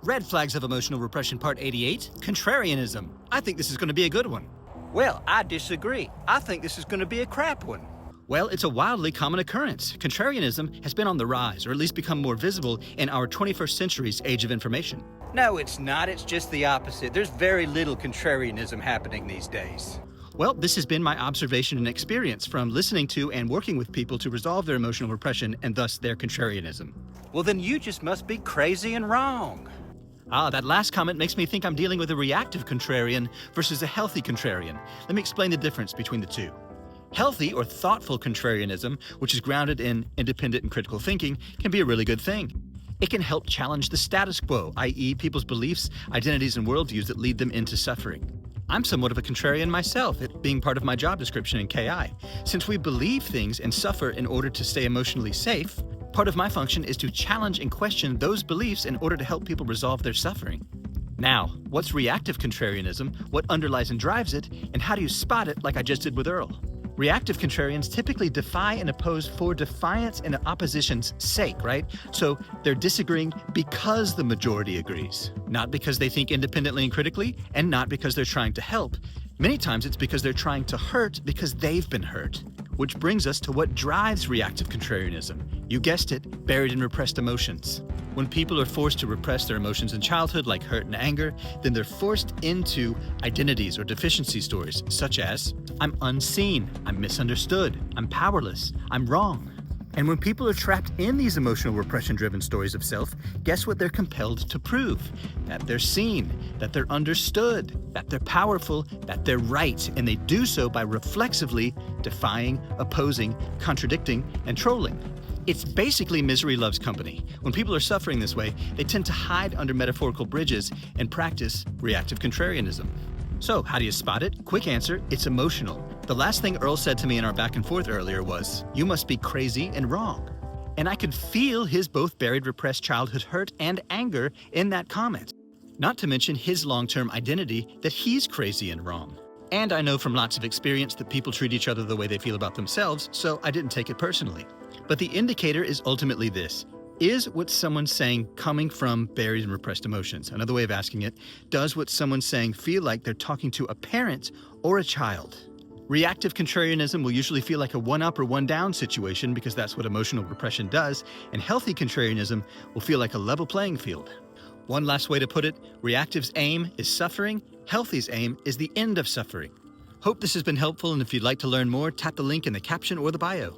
Red Flags of Emotional Repression Part 88, Contrarianism. I think this is going to be a good one. Well, I disagree. I think this is going to be a crap one. Well, it's a wildly common occurrence. Contrarianism has been on the rise, or at least become more visible in our 21st century's age of information. No, it's not. It's just the opposite. There's very little contrarianism happening these days. Well, this has been my observation and experience from listening to and working with people to resolve their emotional repression and thus their contrarianism. Well, then you just must be crazy and wrong. That last comment makes me think I'm dealing with a reactive contrarian versus a healthy contrarian. Let me explain the difference between the two. Healthy or thoughtful contrarianism, which is grounded in independent and critical thinking, can be a really good thing. It can help challenge the status quo, i.e. people's beliefs, identities, and worldviews that lead them into suffering. I'm somewhat of a contrarian myself, it being part of my job description in KI. Since we believe things and suffer in order to stay emotionally safe, part of my function is to challenge and question those beliefs in order to help people resolve their suffering. Now, what's reactive contrarianism, what underlies and drives it, and how do you spot it like I just did with Earl? Reactive contrarians typically defy and oppose for defiance and opposition's sake, right? So they're disagreeing because the majority agrees, not because they think independently and critically, and not because they're trying to help. Many times it's because they're trying to hurt because they've been hurt. Which brings us to what drives reactive contrarianism. You guessed it, buried and repressed emotions. When people are forced to repress their emotions in childhood, like hurt and anger, then they're forced into identities or deficiency stories, such as, I'm unseen, I'm misunderstood, I'm powerless, I'm wrong. And when people are trapped in these emotional repression-driven stories of self, guess what they're compelled to prove? That they're seen, that they're understood, that they're powerful, that they're right, and they do so by reflexively defying, opposing, contradicting, and trolling. It's basically misery loves company. When people are suffering this way, they tend to hide under metaphorical bridges and practice reactive contrarianism. So, how do you spot it? Quick answer, it's emotional. The last thing Earl said to me in our back and forth earlier was, you must be crazy and wrong. And I could feel his both buried repressed childhood hurt and anger in that comment. Not to mention his long-term identity that he's crazy and wrong. And I know from lots of experience that people treat each other the way they feel about themselves, so I didn't take it personally. But the indicator is ultimately this. Is what someone's saying coming from buried and repressed emotions? Another way of asking it, does what someone's saying feel like they're talking to a parent or a child? Reactive contrarianism will usually feel like a one-up or one-down situation because that's what emotional repression does, and healthy contrarianism will feel like a level playing field. One last way to put it, reactive's aim is suffering, healthy's aim is the end of suffering. Hope this has been helpful, and if you'd like to learn more, tap the link in the caption or the bio.